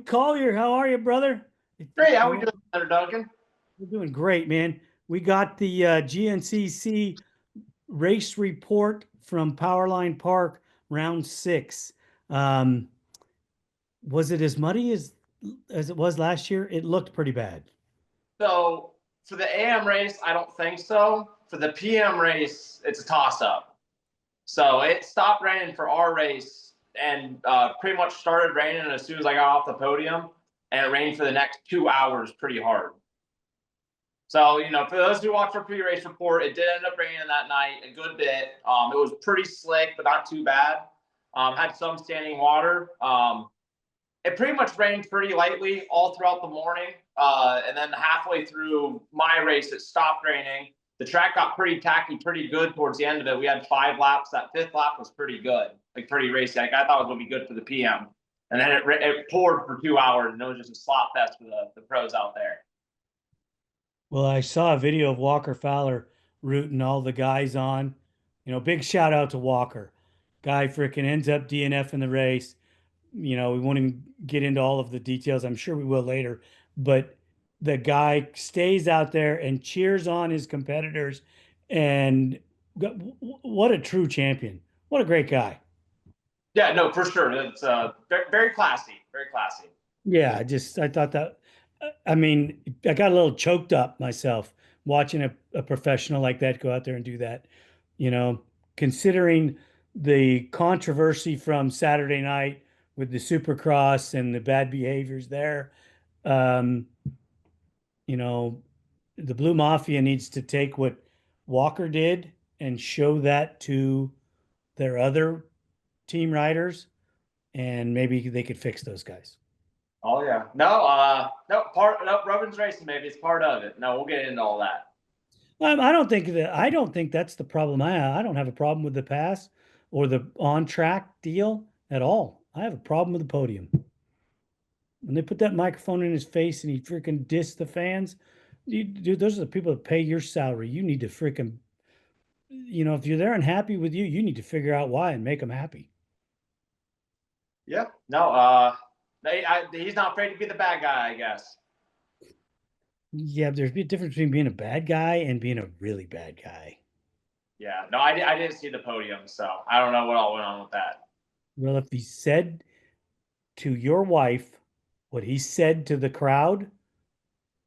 Collier. How are you, brother? Great, how we doing, Senator Duncan? We're doing great, man. We got the GNCC race report from Powerline Park, round 6. Um, was it as muddy as it was last year? It looked pretty bad. So for the AM race, I don't think so. For the PM race, it's a toss-up. So it stopped raining for our race and pretty much started raining as soon as I got off the podium, and it rained for the next 2 hours pretty hard. So, for those who watched our pre-race report, it did end up raining that night a good bit. It was pretty slick, but not too bad. Had some standing water. It pretty much rained pretty lightly all throughout the morning. And then halfway through my race, it stopped raining. The track got pretty tacky, pretty good towards the end of it. We had 5 laps. That 5th lap was pretty good, like pretty racy. Like I thought it was going to be good for the PM. And then it poured for 2 hours, and it was just a slop fest for the pros out there. Well, I saw a video of Walker Fowler rooting all the guys on. Big shout out to Walker. Guy freaking ends up DNF in the race. We won't even get into all of the details. I'm sure we will later. But the guy stays out there and cheers on his competitors. And what a true champion. What a great guy. Yeah, no, for sure. It's very, very classy. Very classy. Yeah, I thought that, I mean, I got a little choked up myself watching a professional like that go out there and do that. You know, Considering the controversy from Saturday night with the Supercross and the bad behaviors there, um, you know, the Blue Mafia needs to take what Walker did and show that to their other team riders, and maybe they could fix those guys. Oh yeah. No, Robin's racing, maybe it's part of it. No, we'll get into all that. I don't think that's the problem. I don't have a problem with the pass or the on track deal at all. I have a problem with the podium. When they put that microphone in his face and he freaking dissed the fans, dude, those are the people that pay your salary. You need to freaking, if they're unhappy with you, you need to figure out why and make them happy. Yeah. No, he's not afraid to be the bad guy, I guess. Yeah, there's a difference between being a bad guy and being a really bad guy. Yeah. No, I didn't see the podium, so I don't know what all went on with that. Well, if he said to your wife what he said to the crowd,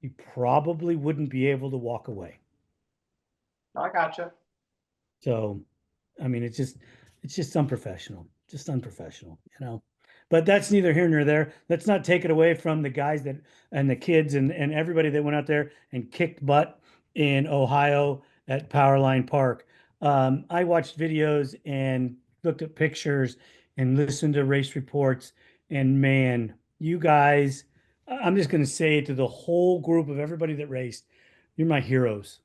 you probably wouldn't be able to walk away. No, I gotcha. So, I mean, it's just unprofessional, just unprofessional. But that's neither here nor there. Let's not take it away from the guys that and the kids and everybody that went out there and kicked butt in Ohio at Powerline Park. I watched videos and looked at pictures and listened to race reports, and man, you guys, I'm just going to say it to the whole group of everybody that raced, you're my heroes,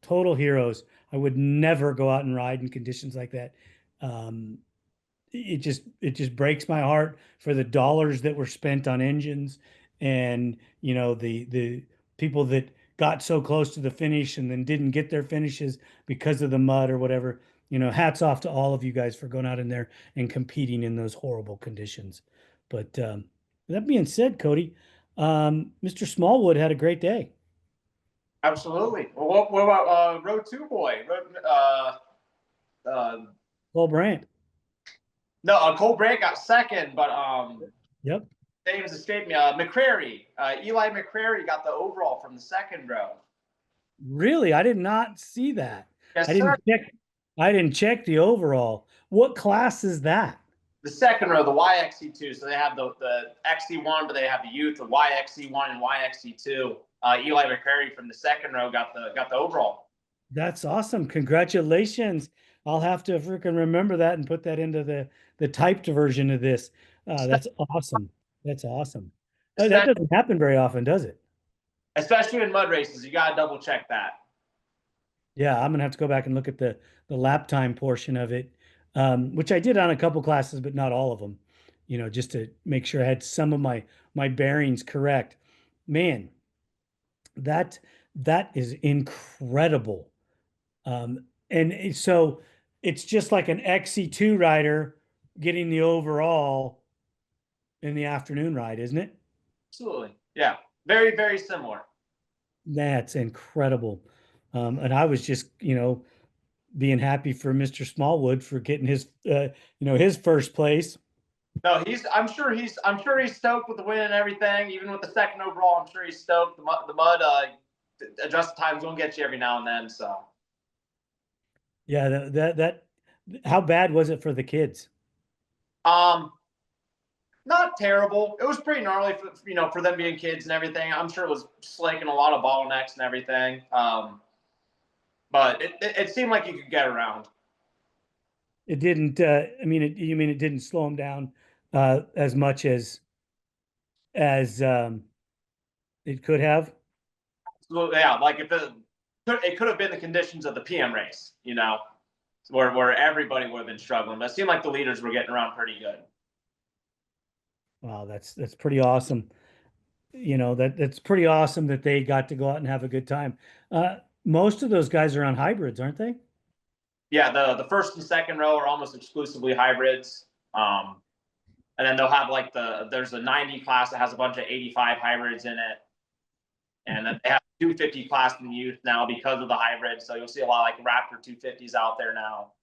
total heroes. I would never go out and ride in conditions like that. Um, it just breaks my heart for the dollars that were spent on engines, and the people that got so close to the finish and then didn't get their finishes because of the mud or whatever. Hats off to all of you guys for going out in there and competing in those horrible conditions. But that being said, Cody, Mr. Smallwood had a great day. Absolutely. Well, what about Road 2 boy? Paul Brandt. No, Cole Brandt got second, but Yep. names escaped me. McCrary, Eli McCrary got the overall from the second row. Really? I did not see that. Yes, I sir. didn't check. I didn't check the overall. What class is that? The second row, the YXC2. So they have the XC1, but they have the youth, the YXC1 and YXC2. Eli McCrary from the second row got the overall. That's awesome. Congratulations. I'll have to freaking remember that and put that into the typed version of this. That's awesome. That's awesome. That doesn't happen very often, does it? Especially in mud races, you gotta double check that. Yeah, I'm gonna have to go back and look at the lap time portion of it, which I did on a couple classes, but not all of them. Just to make sure I had some of my bearings correct. Man, that that is incredible. And so it's just like an XC2 rider getting the overall in the afternoon ride, isn't it? Absolutely. Yeah. Very, very similar. That's incredible. And I was just, being happy for Mr. Smallwood for getting his, his first place. No, I'm sure he's stoked with the win and everything. Even with the second overall, I'm sure he's stoked. The mud adjust time's gonna get you every now and then. So, Yeah, how bad was it for the kids? um, not terrible. It was pretty gnarly for them being kids and everything. I'm sure it was slaking a lot of bottlenecks and everything. But it seemed like you could get around. It didn't, you mean it didn't slow them down as much as it could have? So, yeah, like if it could have been the conditions of the PM race, where everybody would have been struggling. But it seemed like the leaders were getting around pretty good. Wow, that's pretty awesome. That's pretty awesome that they got to go out and have a good time. Most of those guys are on hybrids, aren't they? Yeah, the first and second row are almost exclusively hybrids. And then they'll have there's a 90 class that has a bunch of 85 hybrids in it. And then they have 250 class in youth now because of the hybrid. So you'll see a lot of like Raptor 250s out there now.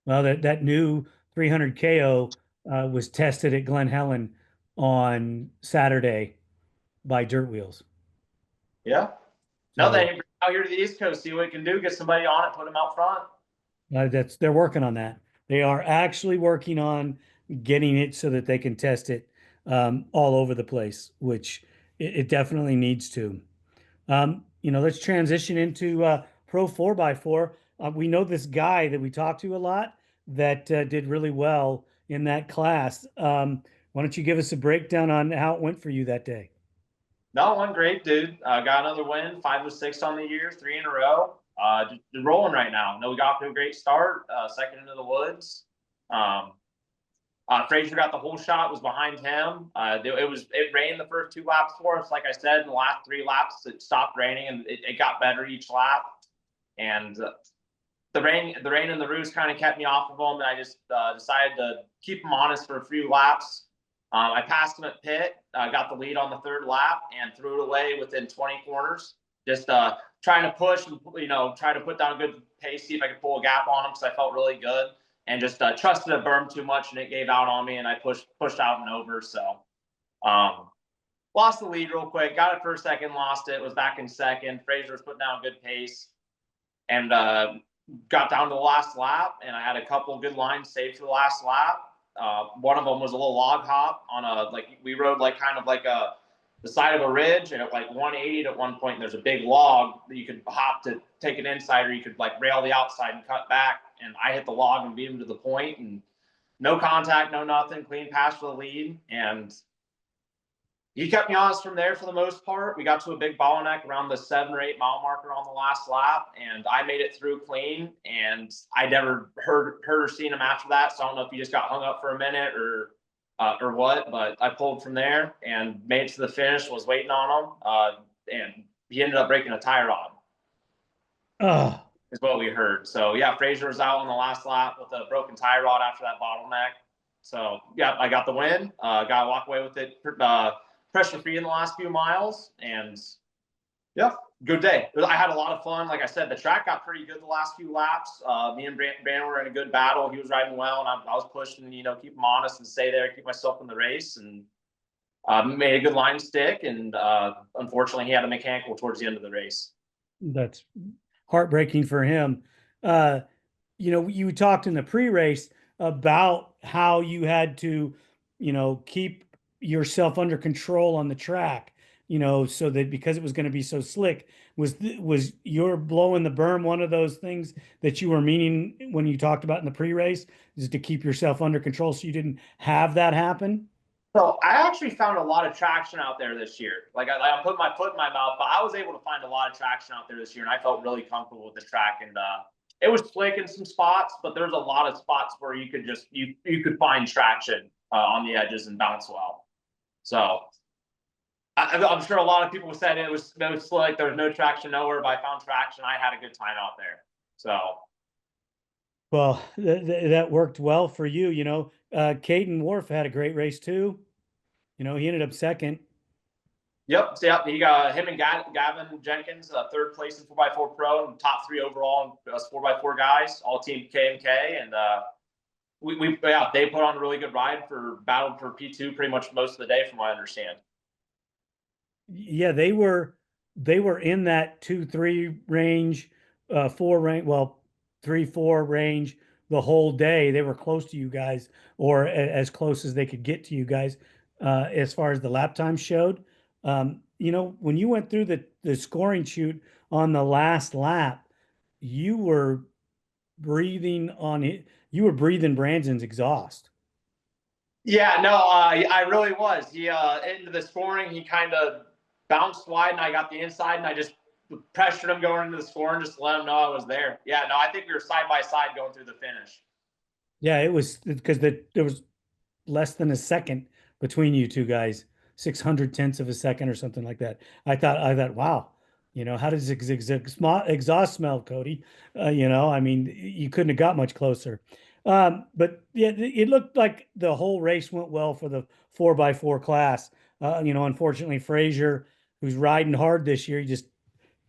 Well, that new 300 KO was tested at Glen Helen on Saturday by Dirt Wheels. Yeah. No, So they bring out here to the East Coast, see what we can do, get somebody on it, put them out front. they're working on that. They are actually working on getting it so that they can test it all over the place, which it definitely needs to. Let's transition into Pro 4x4. We know this guy that we talked to a lot that did really well in that class. Why don't you give us a breakdown on how it went for you that day? No, one great, dude. Got another win, 5 of 6 on the year, 3 in a row. Just rolling right now. No, we got to a great start. Second into the woods. Um, Frazier got the whole shot. Was behind him. It rained the first 2 laps for us. Like I said, in the last 3 laps, it stopped raining and it got better each lap. And the rain and the roost kind of kept me off of them, and I just decided to keep them honest for a few laps. I passed him at pit, got the lead on the 3rd lap, and threw it away within 20 corners. Just trying to push and try to put down a good pace, see if I could pull a gap on him because I felt really good, and just trusted a berm too much, and it gave out on me, and I pushed out and over. So lost the lead real quick, got it for a second, lost it, was back in second. Frazier was putting down a good pace, and got down to the last lap, and I had a couple of good lines saved for the last lap. One of them was a little log hop on we rode the side of a ridge, and at like 180 at one point, there's a big log that you could hop to take an inside, or you could like rail the outside and cut back. And I hit the log and beat him to the point, and no contact, no nothing, clean pass for the lead. And he kept me honest from there for the most part. We got to a big bottleneck around the 7 or 8 mile marker on the last lap, and I made it through clean. And I never heard or seen him after that. So I don't know if he just got hung up for a minute or what. But I pulled from there and made it to the finish. Was waiting on him, and he ended up breaking a tie rod. Oh, Is what we heard. So yeah, Frazier was out on the last lap with a broken tie rod after that bottleneck. So yeah, I got the win. Got to walk away with it. Pressure free in the last few miles, and yeah, good day. I had a lot of fun. Like I said, the track got pretty good the last few laps. Me and Brandon were in a good battle. He was riding well, and I was pushing, keep him honest and stay there, keep myself in the race, and made a good line stick. And unfortunately, he had a mechanical towards the end of the race. that's heartbreaking for him. You talked in the pre-race about how you had to, keep yourself under control on the track, so that because it was going to be so slick, was your blowing the berm one of those things that you were meaning when you talked about in the pre-race, is to keep yourself under control so you didn't have that happen? So I actually found a lot of traction out there this year. I put my foot in my mouth, but I was able to find a lot of traction out there this year, and I felt really comfortable with the track. And it was slick in some spots, but there's a lot of spots where you could you could find traction on the edges and bounce well. So I'm sure a lot of people said it was slick. There was no traction nowhere, but I found traction. I had a good time out there. So Well, that worked well for you. Caden Wharf had a great race too. He ended up second. Yep. So, yep. He got him and Gavin Jenkins, third place in 4x4 Pro and top 3 overall in us 4x4 guys, all team KMK. And they put on a really good ride for battled for P2 pretty much most of the day, from what I understand. Yeah, they were in that 2-3 range, 4 range, well, 3-4 range the whole day. They were close to you guys, or as close as they could get to you guys, as far as the lap time showed. When you went through the scoring chute on the last lap, you were breathing on it. You were breathing Brandon's exhaust. Yeah, no, I really was. He into the scoring, he kind of bounced wide, and I got the inside, and I just pressured him going into the scoring just to let him know I was there. Yeah, no, I think we were side by side going through the finish. Yeah, it was because there was less than a second between you two guys, 600 tenths of a second or something like that. I thought, wow, how does exhaust smell, Cody? I mean, you couldn't have got much closer. But yeah, it looked like the whole race went well for the 4x4 class. Unfortunately, Frazier, who's riding hard this year, he just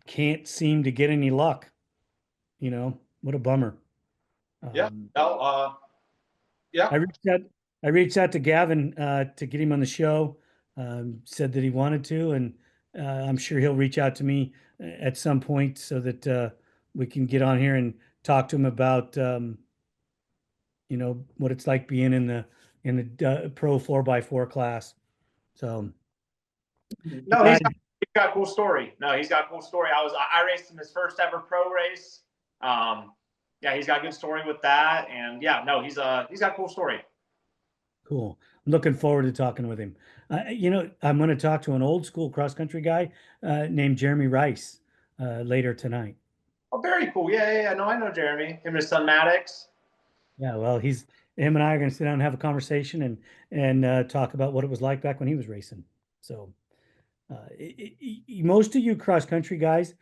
can't seem to get any luck. What a bummer. Yeah, Um, no, yeah. I reached out. I reached out to Gavin to get him on the show. Said that he wanted to, and I'm sure he'll reach out to me at some point so that we can get on here and talk to him about what it's like being in the pro 4x4 class. So, No, yeah, he's got a cool story. No, he's got a cool story. I raced him his first ever pro race. Yeah, he's got a good story with that, and yeah, no, he's got a cool story. cool. I'm looking forward to talking with him. I'm going to talk to an old school cross country guy named Jeremy Rice later tonight. Oh, very cool. Yeah. No, I know Jeremy. Him and his son Maddox. Yeah, well, him and I are going to sit down and have a conversation and talk about what it was like back when he was racing. So, most of you cross country guys,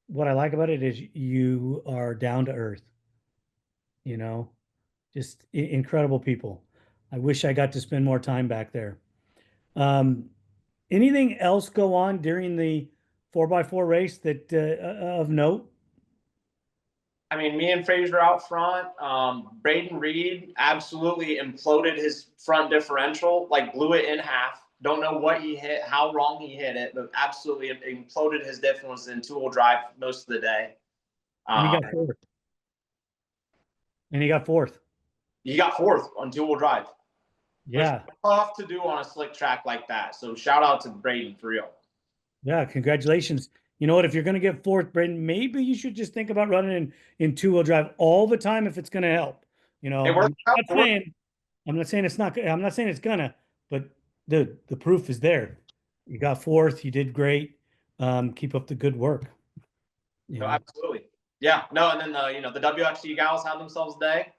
what I like about it is you are down to earth. You know, just incredible people. I wish I got to spend more time back there. Um, Anything else go on during the 4x4 race that of note? I mean, me and Frazier out front. Braden Reed absolutely imploded his front differential, like blew it in half. Don't know what he hit, how wrong he hit it, but absolutely imploded his difference in two-wheel drive most of the day. And he Um, got fourth. And he got fourth. he got fourth on two-wheel drive, which is Yeah. tough to do on a slick track like that. So shout out to Braden for real. Yeah, congratulations. You know what? If you're going to get fourth, Brendan, maybe you should just think about running in two-wheel drive all the time if it's going to help. It worked out. I'm not saying it's not. I'm not saying it's gonna, but the proof is there. You got fourth. You did great. Keep up the good work. You No, know. absolutely. Yeah. No, and then the WXC gals had themselves a day.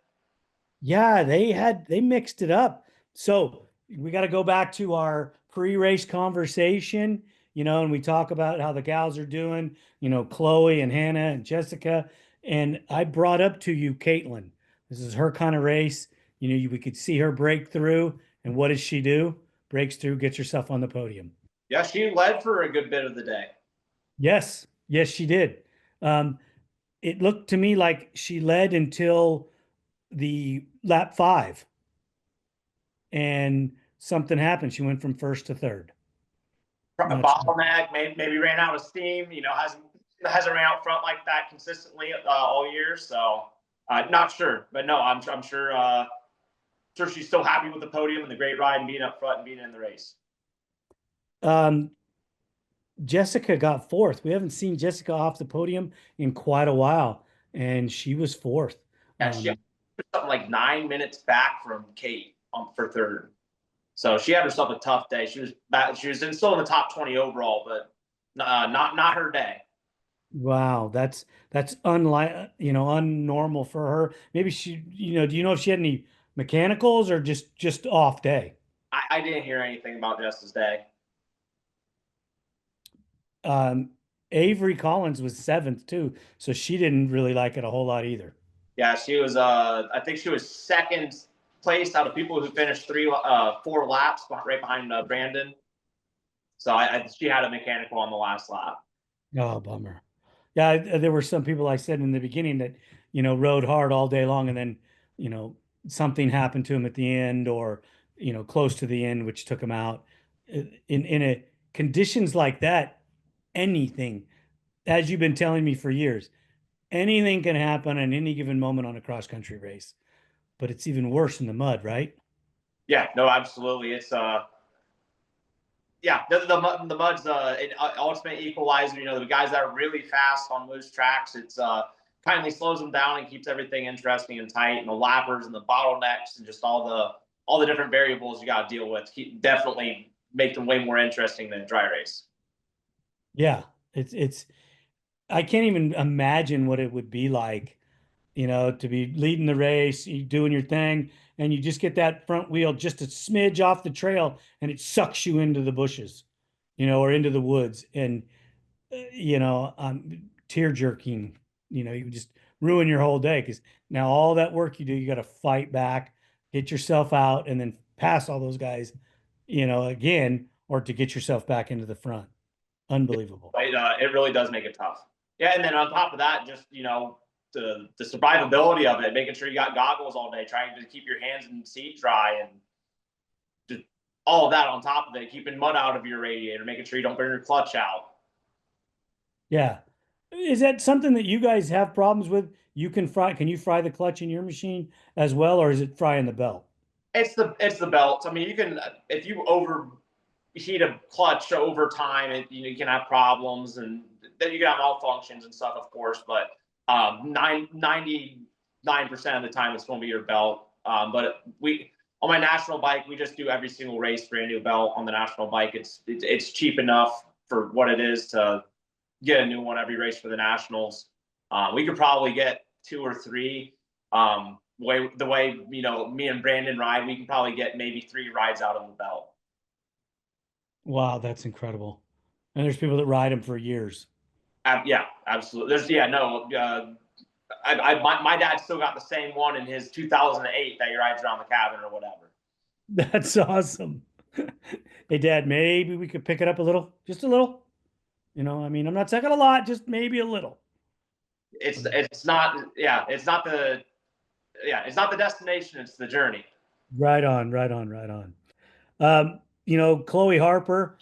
Yeah, they mixed it up. So we got to go back to our pre-race conversation, and we talk about how the gals are doing, Chloe and Hannah and Jessica. And I brought up to you, Caitlin. This is her kind of race. We could see her break through. And what does she do? Breaks through, gets herself on the podium. Yeah, she led for a good bit of the day. Yes, yes, she did. Um, it looked to me like she led until the lap 5. And something happened. She went from first to third. Not sure. Bottleneck maybe ran out of steam. Hasn't ran out front like that consistently all year. So not sure, but no, I'm sure. Sure, she's still happy with the podium and the great ride and being up front and being in the race. Jessica got fourth. We haven't seen Jessica off the podium in quite a while, and she was fourth. Yeah, she had something like 9 minutes back from Kate for third. So she had herself a tough day. She was still in the top 20 overall, but not her day. Wow, that's unlike unnormal for her. Maybe she, do you know if she had any mechanicals or just off day? I didn't hear anything about Jess's day. Avery Collins was seventh too, so she didn't really like it a whole lot either. Yeah, she was. I think she was second place out of people who finished 4 laps, right behind Brandon. So she had a mechanical on the last lap. Oh, bummer. Yeah, there were some people I said in the beginning that, rode hard all day long and then, you know, something happened to them at the end or, close to the end, which took them out. In a conditions like that, anything, as you've been telling me for years, anything can happen at any given moment on a cross country race. But it's even worse in the mud, right? Yeah, no, absolutely. It's yeah, the mud's an ultimate equalizer. You know, the guys that are really fast on loose tracks, it's kindly slows them down and keeps everything interesting and tight. And the lappers and the bottlenecks and just all the different variables you got to deal with definitely make them way more interesting than a dry race. Yeah, it's I can't even imagine what it would be like, to be leading the race, you doing your thing, and you just get that front wheel just a smidge off the trail and it sucks you into the bushes, or into the woods. And, tear jerking, you just ruin your whole day because now all that work you do, you got to fight back, get yourself out, and then pass all those guys, again, or to get yourself back into the front. Unbelievable. It really does make it tough. Yeah, and then on top of that, just the survivability of it, making sure you got goggles all day, trying to keep your hands and seat dry, and just all of that on top of it, keeping mud out of your radiator, making sure you don't burn your clutch out. Yeah. Is that something that you guys have problems with? Can you fry the clutch in your machine as well, or is it frying the belt? It's the belt. I mean, you can if you overheat a clutch over time, you can have problems, and then you can have malfunctions and stuff, of course. But 99% of the time, it's going to be your belt. But we on my national bike, we just do every single race brand new belt on the national bike. It's cheap enough for what it is to get a new one every race for the nationals. We could probably get two or three. The way me and Brandon ride, we can probably get maybe 3 rides out of the belt. Wow, that's incredible. And there's people that ride them for years. Yeah, absolutely. No. My dad still got the same one in his 2008 that he rides around the cabin or whatever. That's awesome. Hey, Dad, maybe we could pick it up a little, just a little. I mean, I'm not saying a lot, just maybe a little. It's not it's not the destination, it's the journey. Right on, right on, right on. Chloe Harper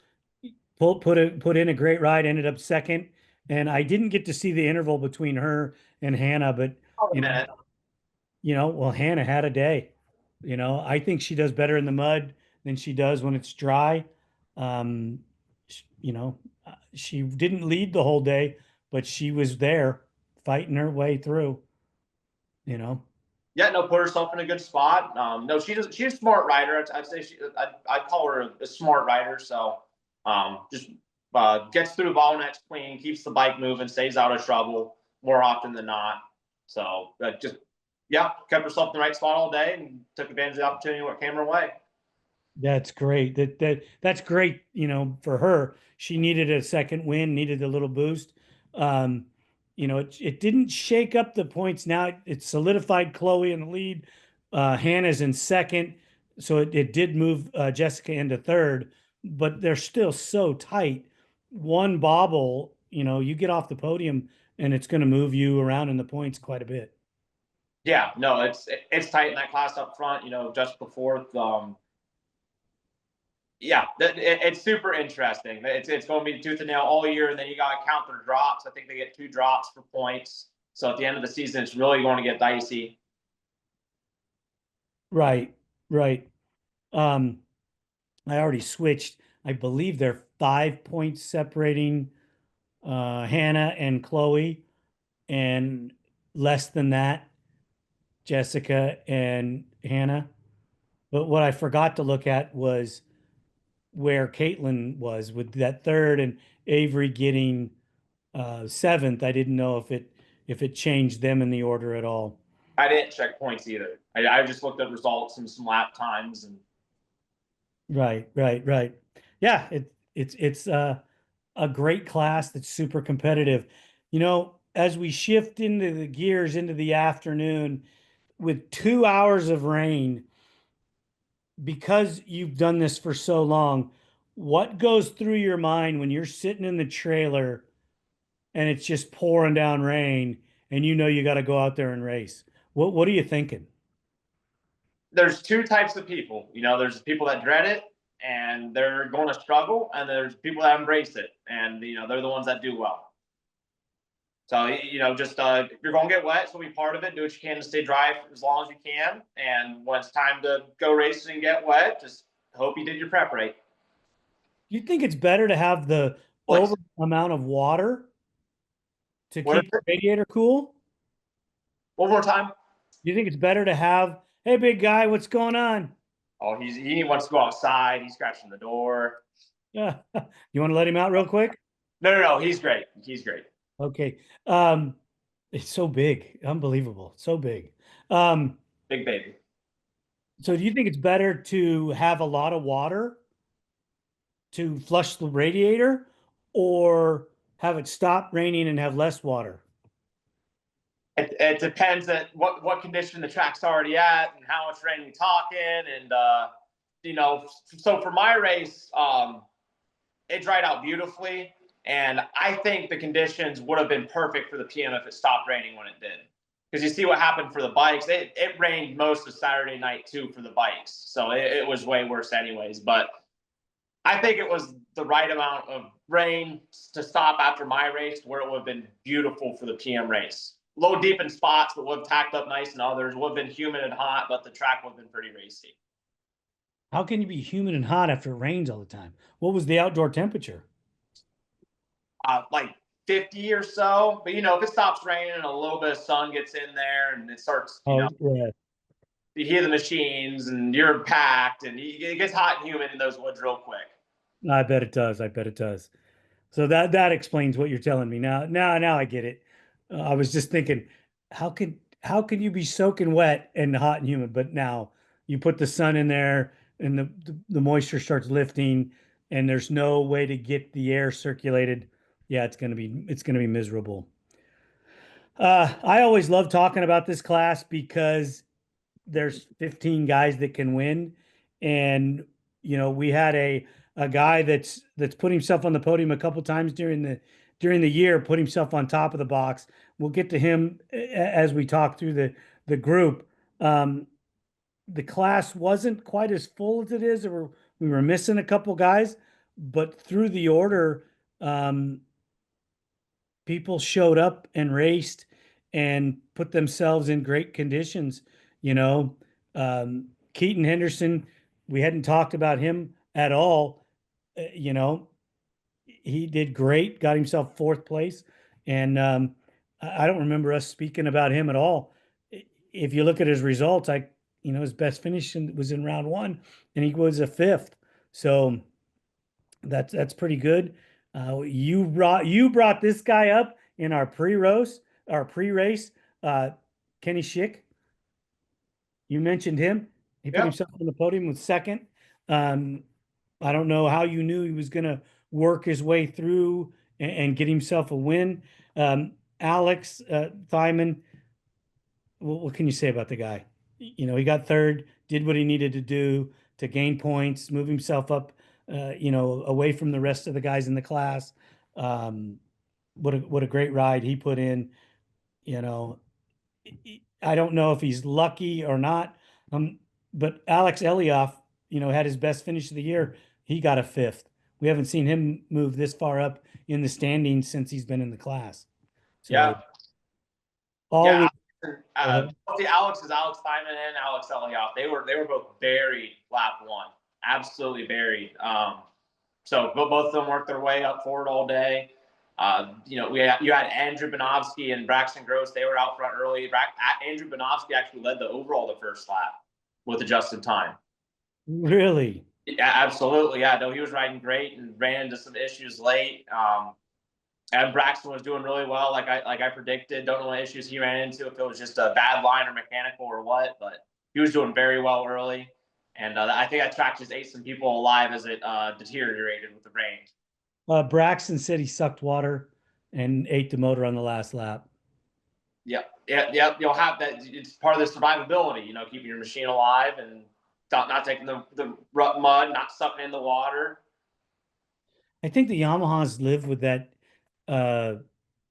put in a great ride, ended up second, and I didn't get to see the interval between her and Hannah, but Oh, you know, man. well, Hannah had a day. I think she does better in the mud than she does when it's dry. Um, she didn't lead the whole day, but she was there fighting her way through, you know. Yeah, no, put herself in a good spot. No, she's a smart rider. I'd say I'd call her a smart rider. So just gets through bottlenecks clean, keeps the bike moving, stays out of trouble more often than not. So just yeah, kept herself in the right spot all day and took advantage of the opportunity what came her way. That's great. That's great, for her. She needed a second win, needed a little boost. It didn't shake up the points. Now it solidified Chloe in the lead. Hannah's in second. So it did move Jessica into third, but they're still so tight. One bobble, you get off the podium and it's going to move you around in the points quite a bit. Yeah, no, it's tight in that class up front. Just before yeah, it's super interesting. It's going to be tooth and nail all year, and then you got to count their drops. I think they get 2 drops for points. So at the end of the season, it's really going to get dicey. Right, right. Um, I already switched. I believe they're 5 points separating Hannah and Chloe, and less than that, Jessica and Hannah. But what I forgot to look at was where Caitlin was with that third and Avery getting seventh. I didn't know if it changed them in the order at all. I didn't check points either. I just looked at results and some lap times and Right, right, right. Yeah, it's a great class that's super competitive. As we shift into the gears into the afternoon with 2 hours of rain, because you've done this for so long, what goes through your mind when you're sitting in the trailer and it's just pouring down rain and you know you got to go out there and race? What are you thinking? There's two types of people. There's people that dread it and they're going to struggle, and there's people that embrace it, and they're the ones that do well. So just if you're going to get wet, so be part of it. Do what you can to stay dry for as long as you can, and when it's time to go racing and get wet, just hope you did your prep right. Do you think it's better to have the What? over amount of water to What is keep the it? radiator cool? One more time. Do you think it's better to have, hey, big guy, what's going on? Oh, he wants to go outside. He's scratching the door. Yeah. You want to let him out real quick? No. He's great. He's great. Okay. Um, it's so big. Unbelievable. So big. Um, Big baby. so do you think it's better to have a lot of water to flush the radiator or have it stop raining and have less water? It depends at what condition the track's already at and how much rain we talking, and so for my race, it dried out beautifully, and I think the conditions would have been perfect for the PM if it stopped raining when it did. Because you see what happened for the bikes. It rained most of Saturday night too for the bikes, so it was way worse anyways. But I think it was the right amount of rain to stop after my race, where it would have been beautiful for the PM race. Low deep in spots, but would have tacked up nice in others. Would have been humid and hot, but the track would have been pretty racy. How can you be humid and hot after it rains all the time? What was the outdoor temperature? Like 50 or so. But if it stops raining and a little bit of sun gets in there and it starts, Oh, yeah. you hear the machines and you're packed and it gets hot and humid in those woods real quick. I bet it does. I bet it does. So that explains what you're telling me now. Now I get it. I was just thinking, how can you be soaking wet and hot and humid? But now you put the sun in there and the moisture starts lifting, and there's no way to get the air circulated. Yeah, it's gonna be miserable. I always love talking about this class because there's 15 guys that can win, and we had a guy that's put himself on the podium a couple times during the year, put himself on top of the box. We'll get to him as we talk through the group. um the class wasn't quite as full as it is. We were missing a couple guys, but through the order, um people showed up and raced and put themselves in great conditions. You know, Keaton Henderson, we hadn't talked about him at all. You know, he did great, got himself fourth place. And I don't remember us speaking about him at all. If you look at his results, his best finish was in round one, and he was a fifth. So that's pretty good. You brought this guy up in our pre-race. Uh, Kenny Schick. You mentioned him. He put Yep. himself on the podium with second. Um, I don't know how you knew he was going to work his way through and get himself a win. Alex Thyman, what can you say about the guy? He got third, did what he needed to do to gain points, move himself up, away from the rest of the guys in the class. Um, what a great ride he put in. You know, I don't know if he's lucky or not. But Alex Elioff, had his best finish of the year. He got a fifth. We haven't seen him move this far up in the standings since he's been in the class. Yeah. So Yeah. always, Both the Alex is Alex Feynman and Alex Elioff. They were both buried lap one. Absolutely buried. So both of them worked their way up forward all day. You had Andrew Banovsky and Braxton Gross. They were out front early. Andrew Banovsky actually led the overall the first lap with adjusted time. really. Yeah, absolutely. Yeah, no, he was riding great and ran into some issues late. And Braxton was doing really well, like I predicted. Don't know what issues he ran into, if it was just a bad line or mechanical or what, but he was doing very well early. And I think that track just ate some people alive as it deteriorated with the rain. Braxton said he sucked water and ate the motor on the last lap. Yeah. You'll have that. It's part of the survivability, keeping your machine alive and not taking the rut mud, not sucking in the water. I think the Yamahas live with that, uh,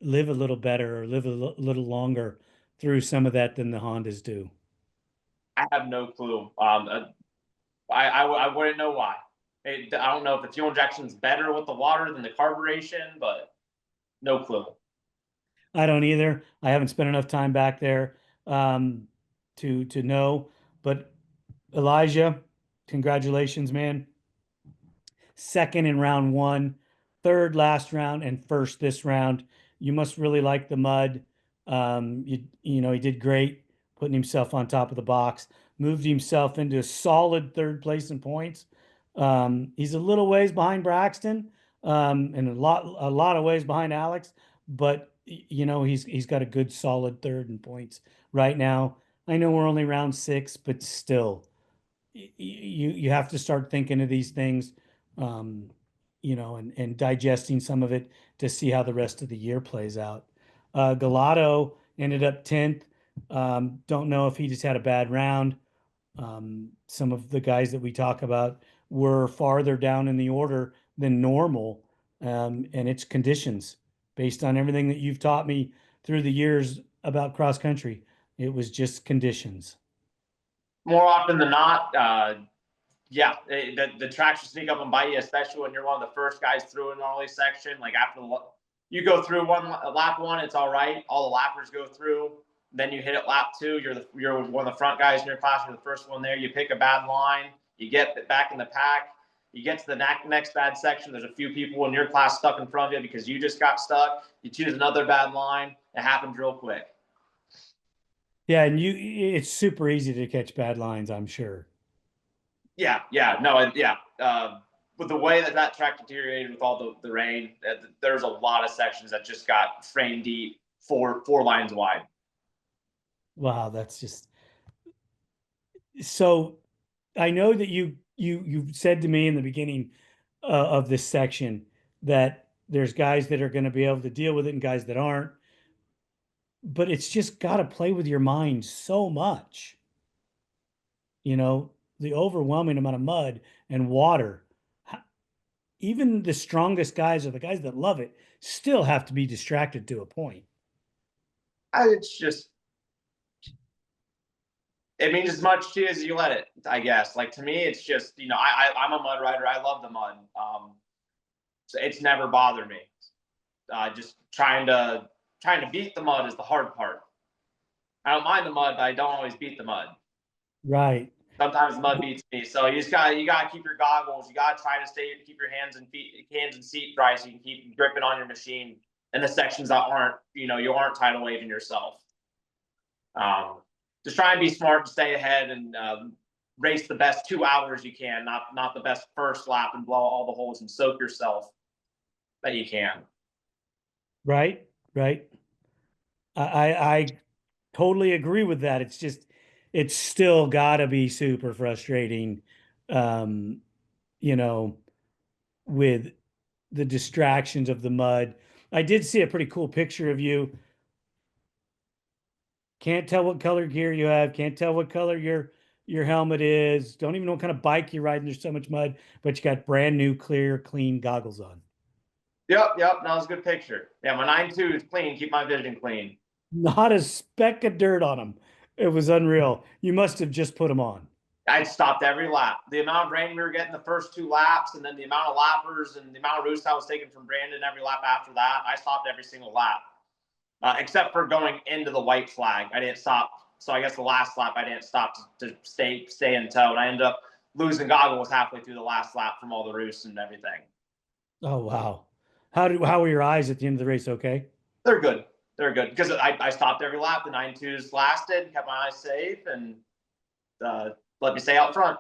live a little better or live a little longer through some of that than the Hondas do. I have no clue. I wouldn't know why. I don't know if the fuel injection's better with the water than the carburation, but no clue. I don't either. I haven't spent enough time back there, to know. But Elijah, congratulations, man. Second in round one, third last round, and first this round. You must really like the mud. He did great putting himself on top of the box, moved himself into a solid third place in points. He's a little ways behind Braxton, and a lot of ways behind Alex, but he's got a good solid third in points right now. I know we're only round six, but still, you have to start thinking of these things, um, and digesting some of it to see how the rest of the year plays out. Galato ended up 10th. Don't know if he just had a bad round. Some of the guys that we talk about were farther down in the order than normal, and it's conditions based on everything that you've taught me through the years about cross country. It was just conditions. More often than not, yeah, the tracks will sneak up and bite you, especially when you're one of the first guys through an early section. Like after you go through lap one, it's all right. All the lappers go through. Then you hit it lap two. You're one of the front guys in your class. You're the first one there. You pick a bad line. You get back in the pack. You get to the next bad section. There's a few people in your class stuck in front of you because you just got stuck. You choose another bad line. It happens real quick. Yeah, and it's super easy to catch bad lines, I'm sure. Yeah, no, yeah. With the way that track deteriorated with all the rain, there's a lot of sections that just got frame deep, four lines wide. Wow, that's just so. I know that you said to me in the beginning, of this section, that there's guys that are going to be able to deal with it and guys that aren't. But it's just got to play with your mind so much. The overwhelming amount of mud and water. Even the strongest guys or the guys that love it still have to be distracted to a point. It's just, it means as much to you as you let it, I guess. Like to me, it's just, I'm a mud rider. I love the mud. So it's never bothered me. Just trying to beat the mud is the hard part. I don't mind the mud, but I don't always beat the mud. Right. Sometimes the mud beats me. So you gotta keep your goggles. You gotta try to keep your hands and seat dry so you can keep gripping on your machine in the sections that aren't, you aren't tidal waving yourself. Just try and be smart and stay ahead and race the best 2 hours you can, not the best first lap and blow all the holes and soak yourself that you can. Right. Right. I totally agree with that. It's still gotta be super frustrating, um, you know, with the distractions of the mud. I did see a pretty cool picture of you. Can't tell what color gear you have, can't tell what color your helmet is, don't even know what kind of bike you're riding. There's so much mud, but you got brand new, clear, clean goggles on. Yep. That was a good picture. Yeah, my 9.2 is clean. Keep my vision clean. Not a speck of dirt on them. It was unreal. You must have just put them on. I stopped every lap. The amount of rain we were getting the first 2 laps, and then the amount of lappers and the amount of roost I was taking from Brandon every lap after that, I stopped every single lap, except for going into the white flag. I didn't stop. So I guess the last lap I didn't stop to stay in tow, and I ended up losing goggles halfway through the last lap from all the roosts and everything. Oh wow. How were your eyes at the end of the race? Okay. They're good. They're good because I stopped every lap. The 9.2s lasted, kept my eyes safe, and let me stay out front.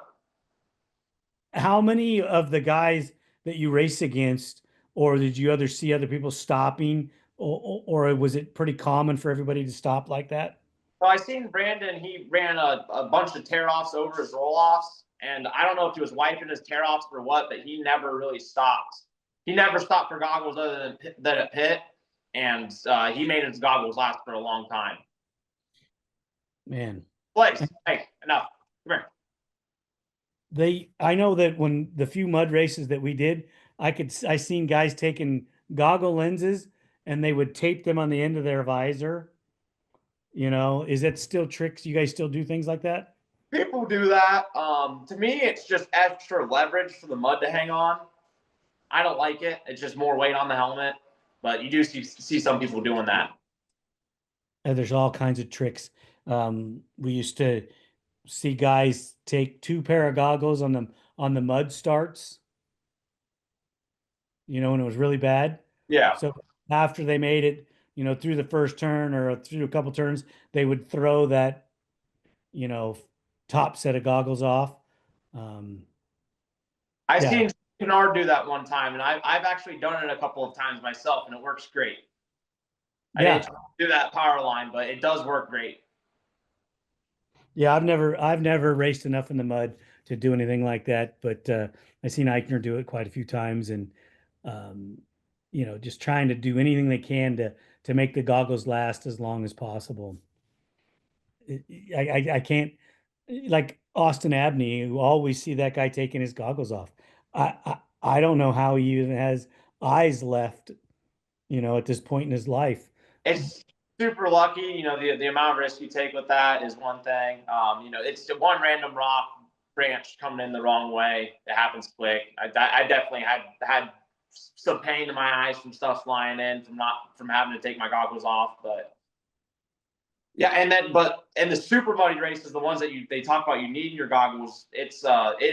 How many of the guys that you race against, or did you see other people stopping, or was it pretty common for everybody to stop like that? So I seen Brandon. He ran a bunch of tear offs over his roll offs, and I don't know if he was wiping his tear offs or what, but he never really stopped. He never stopped for goggles other than at pit, and he made his goggles last for a long time. Man, Place, hey, enough. Come here. I know that when the few mud races that we did, I seen guys taking goggle lenses and they would tape them on the end of their visor. Is that still tricks? You guys still do things like that? People do that. To me, it's just extra leverage for the mud to hang on. I don't like it. It's just more weight on the helmet. But you do see some people doing that. And there's all kinds of tricks. We used to see guys take two pair of goggles on the mud starts, when it was really bad. Yeah. So after they made it, through the first turn or through a couple turns, they would throw that, you know, top set of goggles off. Um, I yeah, seen Kennard do that one time, and I've actually done it a couple of times myself, and it works great. I yeah, didn't do that Powerline, but it does work great. yeah. I've never raced enough in the mud to do anything like that, but I've seen Eichner do it quite a few times, and um, just trying to do anything they can to make the goggles last as long as possible. I can't, like Austin Abney, you always see that guy taking his goggles off. I don't know how he even has eyes left, at this point in his life. It's super lucky. The amount of risk you take with that is one thing. It's one random rock branch coming in the wrong way. It happens quick. I definitely had some pain in my eyes from stuff flying in from having to take my goggles off. But yeah, and the super muddy races, the ones that they talk about, you need your goggles. It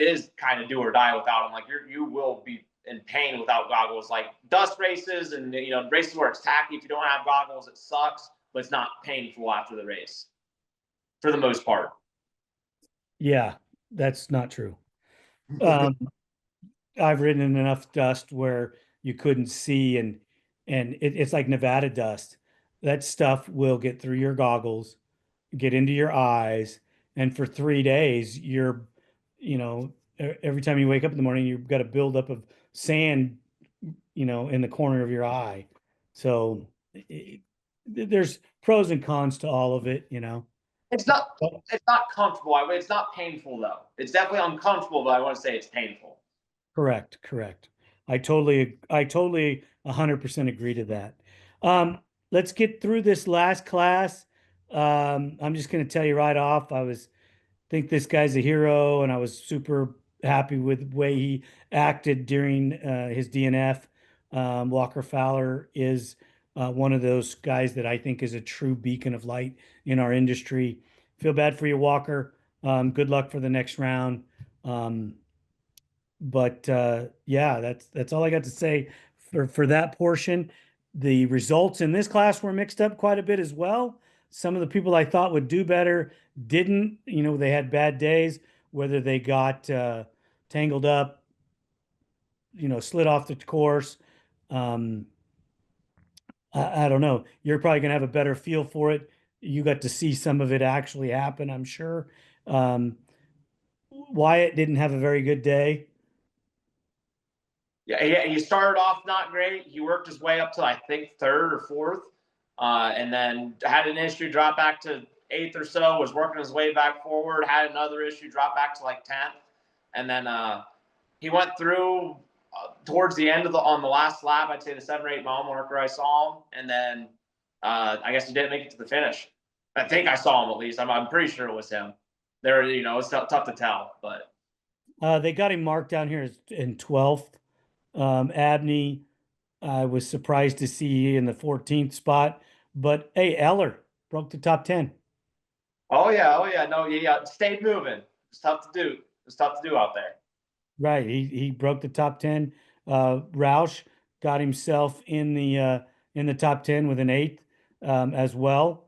is kind of do or die without them. Like you will be in pain without goggles. Like dust races and races where it's tacky. If you don't have goggles, it sucks, but it's not painful after the race for the most part. Yeah, that's not true. Um, I've ridden in enough dust where you couldn't see, and it's like Nevada dust. That stuff will get through your goggles, get into your eyes, and for 3 days, every time you wake up in the morning, you've got a buildup of sand, in the corner of your eye. So there's pros and cons to all of it. It's not it's not comfortable. It's not painful though. It's definitely uncomfortable, but I want to say it's painful. Correct, correct. I totally 100% agree to that. Let's get through this last class. I'm just going to tell you right off, think this guy's a hero, and I was super happy with the way he acted during his DNF. Walker Fowler is one of those guys that I think is a true beacon of light in our industry. Feel bad for you, Walker. Good luck for the next round. Um, but yeah, that's all I got to say for that portion. The results in this class were mixed up quite a bit as well. Some of the people I thought would do better didn't. They had bad days, whether they got tangled up, slid off the course. Um, I don't know. You're probably going to have a better feel for it. You got to see some of it actually happen, I'm sure. Um, Wyatt didn't have a very good day. Yeah, he started off not great. He worked his way up to I think third or fourth, and then had an issue, dropped back to eighth or so. Was working his way back forward. Had another issue, dropped back to like 10th, and then he went through towards the end on the last lap. I'd say the 7 or 8 mile marker. I saw him, and then I guess he didn't make it to the finish. I think I saw him at least. I'm pretty sure it was him. It's tough to tell, but They got him marked down here in 12th. Abney, I was surprised to see in the 14th spot, but hey, Eller broke the top 10. oh yeah, no, yeah, stayed moving. It's tough to do. It's tough to do out there. Right. He broke the top 10. Roush got himself in the top 10 with an eighth as well,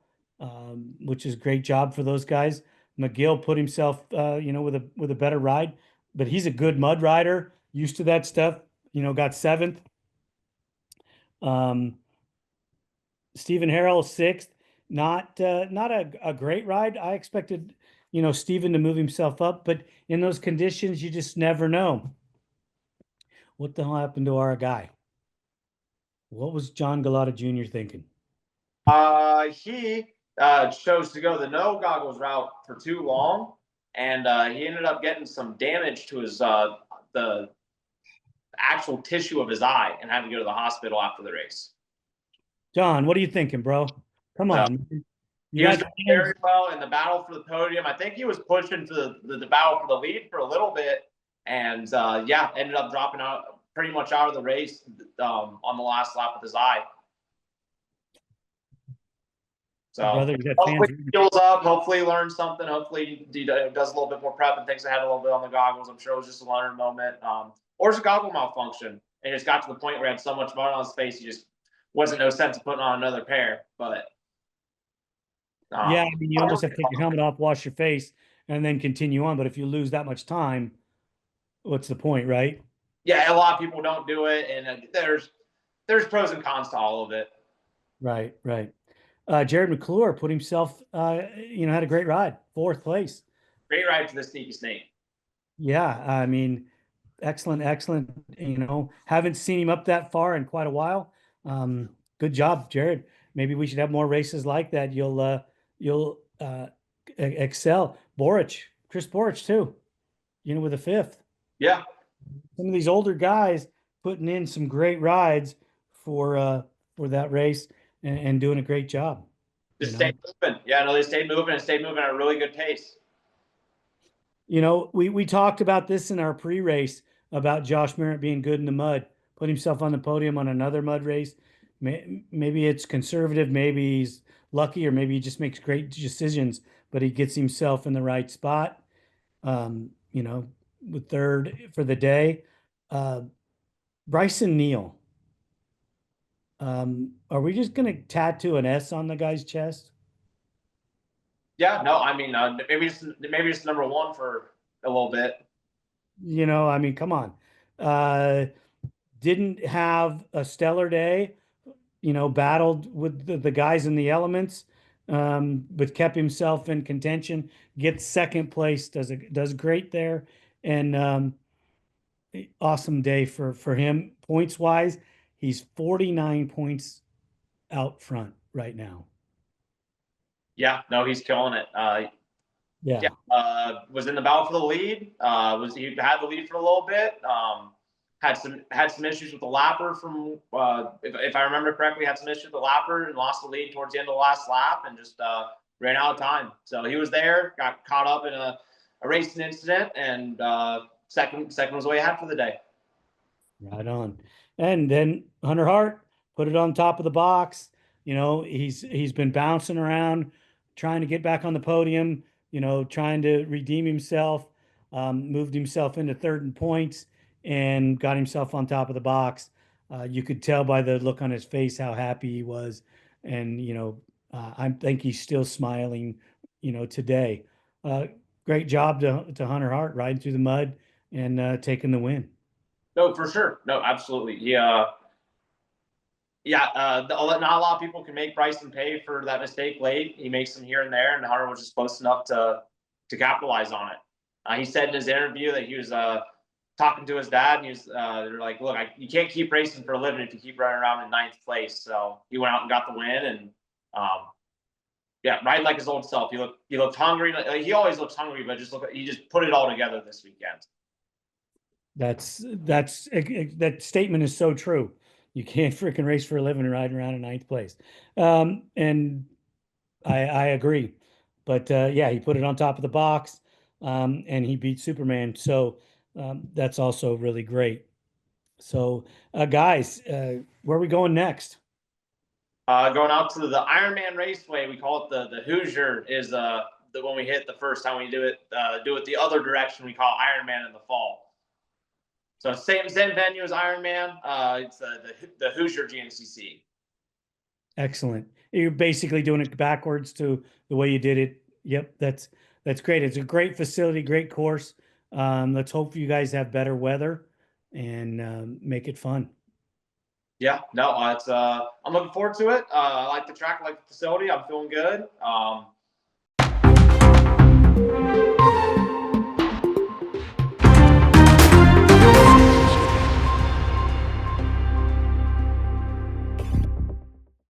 which is a great job for those guys. McGill put himself with a better ride, but he's a good mud rider, used to that stuff, got seventh. Um, Stephen Harrell sixth. Not a great ride. I expected, Stephen to move himself up, but in those conditions, you just never know. What the hell happened to our guy? What was John Galata Jr. thinking? He chose to go the no goggles route for too long, and he ended up getting some damage to his the actual tissue of his eye and had to go to the hospital after the race. John, what are you thinking, bro? Come on. He was doing very well in the battle for the podium. I think he was pushing for the battle for the lead for a little bit, and ended up dropping out pretty much out of the race on the last lap with his eye. So brother, you got hopefully fans. he heals up. Hopefully he learns something. Hopefully he does a little bit more prep and thinks ahead a little bit on the goggles. I'm sure it was just a learning moment, or it's a goggle malfunction, and it's got to the point where he had so much mud on his face he just wasn't no sense of putting on another pair. But yeah, I mean, you almost have to take your helmet off, wash your face, and then continue on. But if you lose that much time, what's the point, right? Yeah, a lot of people don't do it, and there's pros and cons to all of it. Right. Jared McClure put himself, had a great ride, 4th place. Great ride to the Sneaky Snake. Yeah, I mean, excellent. Haven't seen him up that far in quite a while. Good job, Jared. Maybe we should have more races like that. You'll excel. Chris Borich too, with a 5th. Yeah. Some of these older guys putting in some great rides for that race and doing a great job. Just stayed moving. Yeah, no, they stayed moving at a really good pace. We talked about this in our pre-race about Josh Merritt being good in the mud, put himself on the podium on another mud race. Maybe it's conservative, maybe he's lucky, or maybe he just makes great decisions, but he gets himself in the right spot. With 3rd for the day. Bryson Neal. Are we just going to tattoo an S on the guy's chest? Yeah, no, I mean, maybe it's number 1 for a little bit. I mean, come on. Didn't have a stellar day, battled with the guys in the elements, but kept himself in contention, gets 2nd place, does great there. And awesome day for him. Points wise, he's 49 points out front right now. Yeah, no, he's killing it. Was in the battle for the lead. He had the lead for a little bit. Had some issues with the lapper from if I remember correctly, had some issues with the lapper and lost the lead towards the end of the last lap and just ran out of time. So he was there, got caught up in a racing incident, and second was way ahead for the day. Right on. And then Hunter Hart put it on top of the box. He's been bouncing around, trying to get back on the podium, trying to redeem himself, moved himself into 3rd in points and got himself on top of the box. You could tell by the look on his face how happy he was. And, I think he's still smiling, today. Great job to Hunter Hart riding through the mud and taking the win. No, for sure. No, absolutely. Not a lot of people can make Bryson pay for that mistake late. He makes them here and there, and Hunter was just close enough to capitalize on it. He said in his interview that he was talking to his dad, and he was they're like, "Look, you can't keep racing for a living if you keep running around in 9th place." So he went out and got the win, and riding like his old self. He looked hungry. Like, he always looks hungry, but he just put it all together this weekend. That statement is so true. You can't freaking race for a living and riding around in 9th place. And I agree. But he put it on top of the box, and he beat Superman. So that's also really great. So guys, where are we going next? Going out to the Ironman Raceway. We call it the Hoosier is the when we hit the first time we do it the other direction. We call it Ironman in the fall. So same venue as Ironman. It's the Hoosier GNCC. Excellent. You're basically doing it backwards to the way you did it. Yep, that's great. It's a great facility, great course. Let's hope you guys have better weather and make it fun. Yeah, no, I'm looking forward to it. I like the track, I like the facility. I'm feeling good.